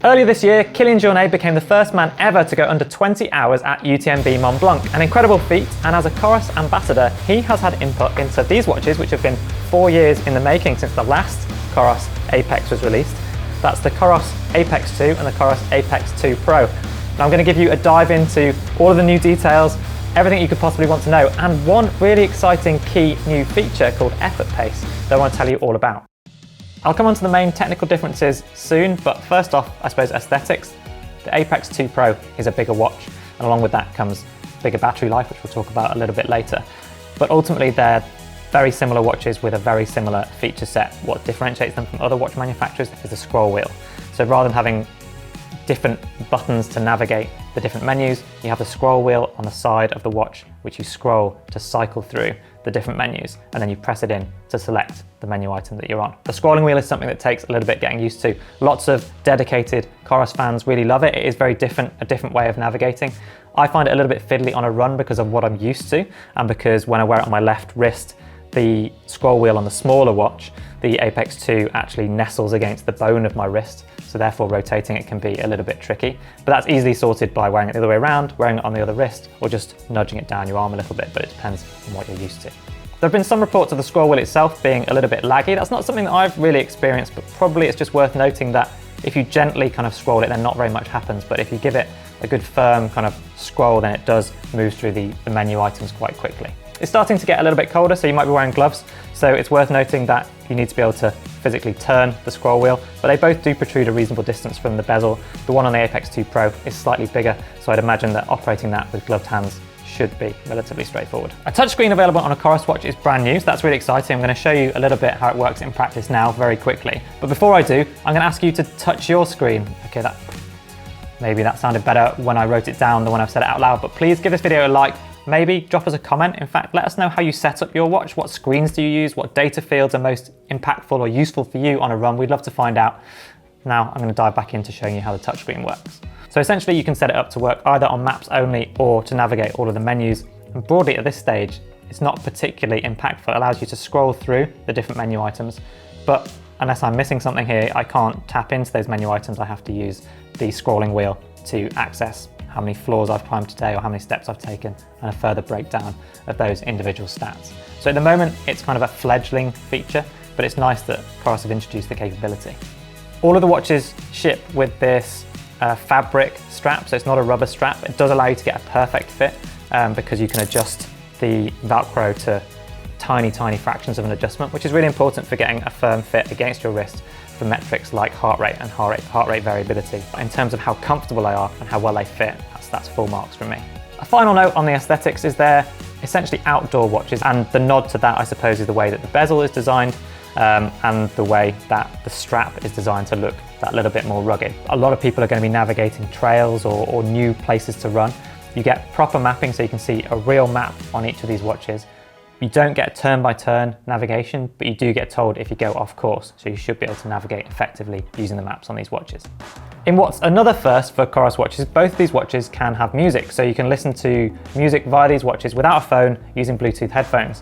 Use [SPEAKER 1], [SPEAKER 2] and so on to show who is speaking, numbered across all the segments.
[SPEAKER 1] Earlier this year, Kilian Jornet became the first man ever to go under 20 hours at UTMB Mont Blanc, an incredible feat, and as a Coros ambassador, he has had input into these watches, which have been 4 years in the making since the last Coros Apex was released. That's the Coros Apex 2 and the Coros Apex 2 Pro. Now I'm going to give you a dive into all of the new details, everything you could possibly want to know, and one really exciting key new feature called effort pace that I want to tell you all about. I'll come on to the main technical differences soon, but first off, I suppose aesthetics. The Apex 2 Pro is a bigger watch, and along with that comes bigger battery life, which we'll talk about a little bit later. But ultimately, they're very similar watches with a very similar feature set. What differentiates them from other watch manufacturers is the scroll wheel. So rather than having different buttons to navigate the different menus, you have the scroll wheel on the side of the watch, which you scroll to cycle through the different menus, and then you press it in to select the menu item that you're on. The scrolling wheel is something that takes a little bit getting used to. Lots of dedicated Coros fans really love it. It is very different, a different way of navigating. I find it a little bit fiddly on a run because of what I'm used to, and because when I wear it on my left wrist, the scroll wheel on the smaller watch, the Apex 2 actually nestles against the bone of my wrist, so therefore rotating it can be a little bit tricky. But that's easily sorted by wearing it the other way around, wearing it on the other wrist, or just nudging it down your arm a little bit, but it depends on what you're used to. There have been some reports of the scroll wheel itself being a little bit laggy. That's not something that I've really experienced, but probably it's just worth noting that if you gently kind of scroll it, then not very much happens, but if you give it a good firm kind of scroll, then it does move through the menu items quite quickly. It's starting to get a little bit colder, so you might be wearing gloves, so it's worth noting that you need to be able to physically turn the scroll wheel, but they both do protrude a reasonable distance from the bezel. The one on the Apex 2 Pro is slightly bigger, so I'd imagine that operating that with gloved hands should be relatively straightforward. A touchscreen available on a Coros watch is brand new, so that's really exciting. I'm going to show you a little bit how it works in practice now very quickly. But before I do, I'm going to ask you to touch your screen. Okay, maybe that sounded better when I wrote it down than when I've said it out loud, but please give this video a like. Maybe drop us a comment. In fact, let us know how you set up your watch. What screens do you use? What data fields are most impactful or useful for you on a run? We'd love to find out. Now I'm going to dive back into showing you how the touchscreen works. So essentially you can set it up to work either on maps only or to navigate all of the menus. And broadly at this stage, it's not particularly impactful. It allows you to scroll through the different menu items, but unless I'm missing something here, I can't tap into those menu items. I have to use the scrolling wheel to access how many floors I've climbed today or how many steps I've taken, and a further breakdown of those individual stats. So at the moment, it's kind of a fledgling feature, but it's nice that Coros have introduced the capability. All of the watches ship with this fabric strap, so it's not a rubber strap. It does allow you to get a perfect fit because you can adjust the Velcro to tiny fractions of an adjustment, which is really important for getting a firm fit against your wrist for metrics like heart rate and heart rate variability. In terms of how comfortable they are and how well they fit, that's full marks from me. A final note on the aesthetics is they're essentially outdoor watches, and the nod to that, I suppose, is the way that the bezel is designed and the way that the strap is designed to look that little bit more rugged. A lot of people are going to be navigating trails or new places to run. You get proper mapping, so you can see a real map on each of these watches. You don't get turn-by-turn navigation, but you do get told if you go off course, so you should be able to navigate effectively using the maps on these watches. In what's another first for Coros watches, both of these watches can have music, so you can listen to music via these watches without a phone using Bluetooth headphones.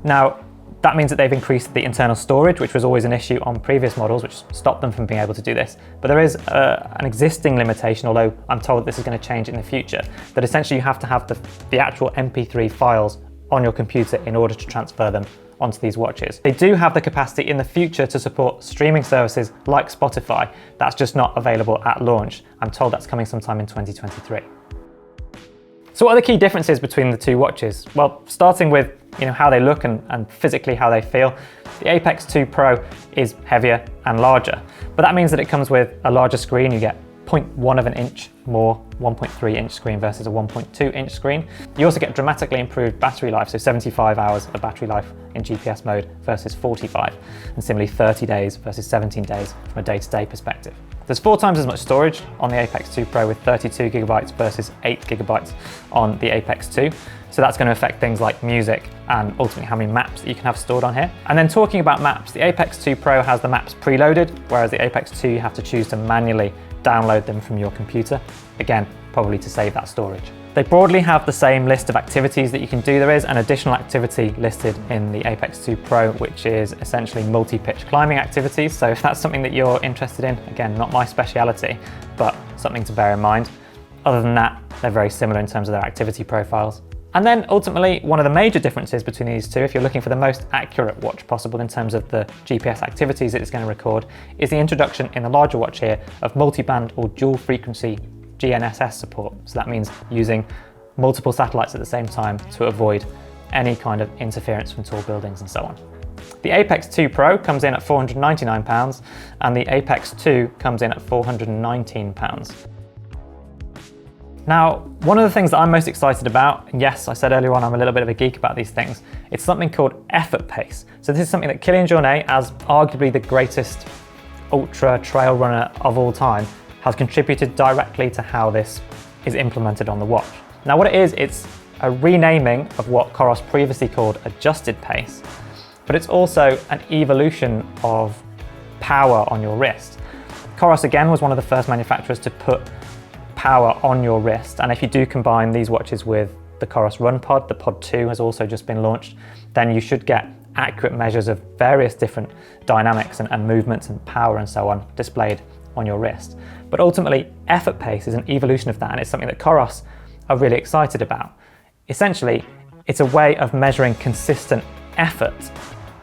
[SPEAKER 1] Now, that means that they've increased the internal storage, which was always an issue on previous models, which stopped them from being able to do this. But there is an existing limitation, although I'm told this is going to change in the future, that essentially you have to have the actual MP3 files on your computer in order to transfer them onto these watches. They do have the capacity in the future to support streaming services like Spotify. That's just not available at launch. I'm told that's coming sometime in 2023. So what are the key differences between the two watches? Well, starting with how they look and physically how they feel, the Apex 2 Pro is heavier and larger, but that means that it comes with a larger screen. You get 0.1 of an inch more 1.3 inch screen versus a 1.2 inch screen. You also get dramatically improved battery life, so 75 hours of battery life in GPS mode versus 45, and similarly 30 days versus 17 days from a day-to-day perspective. There's 4 times as much storage on the Apex 2 Pro with 32 gigabytes versus 8 gigabytes on the Apex 2. So that's going to affect things like music and ultimately how many maps that you can have stored on here. And then talking about maps, the Apex 2 Pro has the maps preloaded, whereas the Apex 2 you have to choose to manually download them from your computer. Again, probably to save that storage. They broadly have the same list of activities that you can do. There is an additional activity listed in the Apex 2 Pro, which is essentially multi-pitch climbing activities. So if that's something that you're interested in, again, not my speciality, but something to bear in mind. Other than that, they're very similar in terms of their activity profiles. And then ultimately, one of the major differences between these two, if you're looking for the most accurate watch possible in terms of the GPS activities it's going to record, is the introduction in the larger watch here of multi-band or dual frequency GNSS support. So that means using multiple satellites at the same time to avoid any kind of interference from tall buildings and so on. The Apex 2 Pro comes in at £499 and the Apex 2 comes in at £419. Now, one of the things that I'm most excited about, and yes, I said earlier on I'm a little bit of a geek about these things, it's something called effort pace. So this is something that Kilian Jornet, as arguably the greatest ultra trail runner of all time, has contributed directly to how this is implemented on the watch. Now what it is, it's a renaming of what Coros previously called adjusted pace, but it's also an evolution of power on your wrist. Coros again was one of the first manufacturers to put power on your wrist, and if you do combine these watches with the Coros Run Pod, the Pod 2 has also just been launched, then you should get accurate measures of various different dynamics and movements and power and so on displayed on your wrist. But ultimately, effort pace is an evolution of that, and it's something that Coros are really excited about. Essentially, it's a way of measuring consistent effort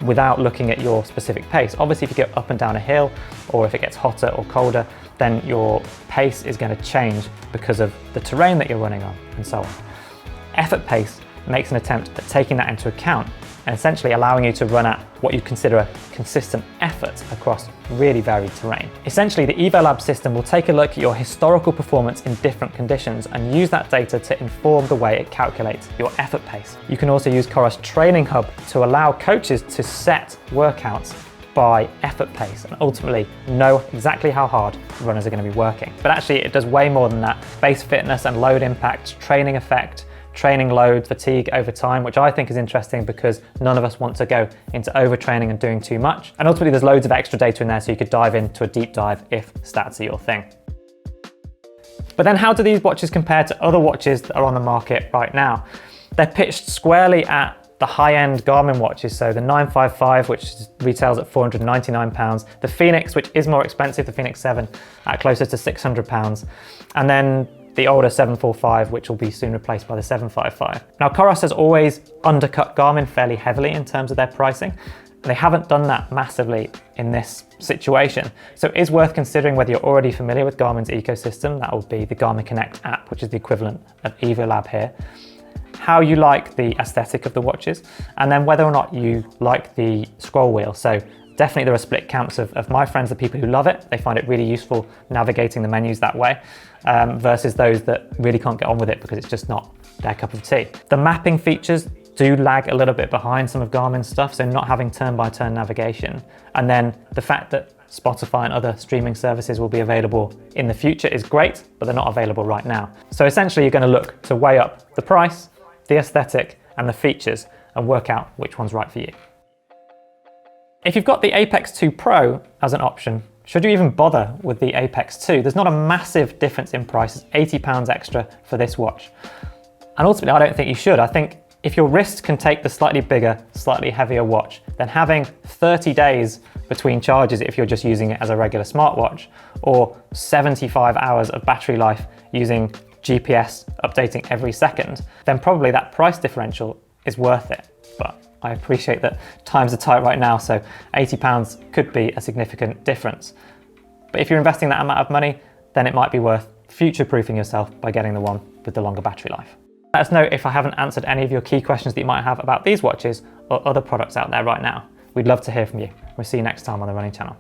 [SPEAKER 1] without looking at your specific pace. Obviously, if you go up and down a hill, or if it gets hotter or colder, then your pace is going to change because of the terrain that you're running on and so on. Effort pace makes an attempt at taking that into account and essentially allowing you to run at what you consider a consistent effort across really varied terrain. Essentially, the EvoLab system will take a look at your historical performance in different conditions and use that data to inform the way it calculates your effort pace. You can also use Coros Training Hub to allow coaches to set workouts by effort pace and ultimately know exactly how hard runners are going to be working. But actually, it does way more than that. Base fitness and load impact, training effect, training load, fatigue over time, which I think is interesting because none of us want to go into overtraining and doing too much. And ultimately there's loads of extra data in there so you could dive into a deep dive if stats are your thing. But then how do these watches compare to other watches that are on the market right now? They're pitched squarely at the high-end Garmin watches, so the 955, which retails at £499, the Phoenix, which is more expensive, the Phoenix 7, at closer to £600, and then the older 745, which will be soon replaced by the 755. Now, Coros has always undercut Garmin fairly heavily in terms of their pricing. They haven't done that massively in this situation. So it is worth considering whether you're already familiar with Garmin's ecosystem. That will be the Garmin Connect app, which is the equivalent of EvoLab here. How you like the aesthetic of the watches, and then whether or not you like the scroll wheel. So definitely there are split camps of my friends, the people who love it. They find it really useful navigating the menus that way, versus those that really can't get on with it because it's just not their cup of tea. The mapping features do lag a little bit behind some of Garmin's stuff, so not having turn-by-turn navigation. And then the fact that Spotify and other streaming services will be available in the future is great, but they're not available right now. So essentially you're going to look to weigh up the price, the aesthetic, and the features and work out which one's right for you. If you've got the Apex 2 Pro as an option, should you even bother with the Apex 2? There's not a massive difference in price. It's £80 extra for this watch. And ultimately, I don't think you should. I think if your wrist can take the slightly bigger, slightly heavier watch, then having 30 days between charges if you're just using it as a regular smartwatch, or 75 hours of battery life using GPS updating every second, then probably that price differential is worth it. But I appreciate that times are tight right now, so £80 could be a significant difference. But if you're investing that amount of money, then it might be worth future-proofing yourself by getting the one with the longer battery life. Let us know if I haven't answered any of your key questions that you might have about these watches or other products out there right now. We'd love to hear from you. We'll see you next time on the Running Channel.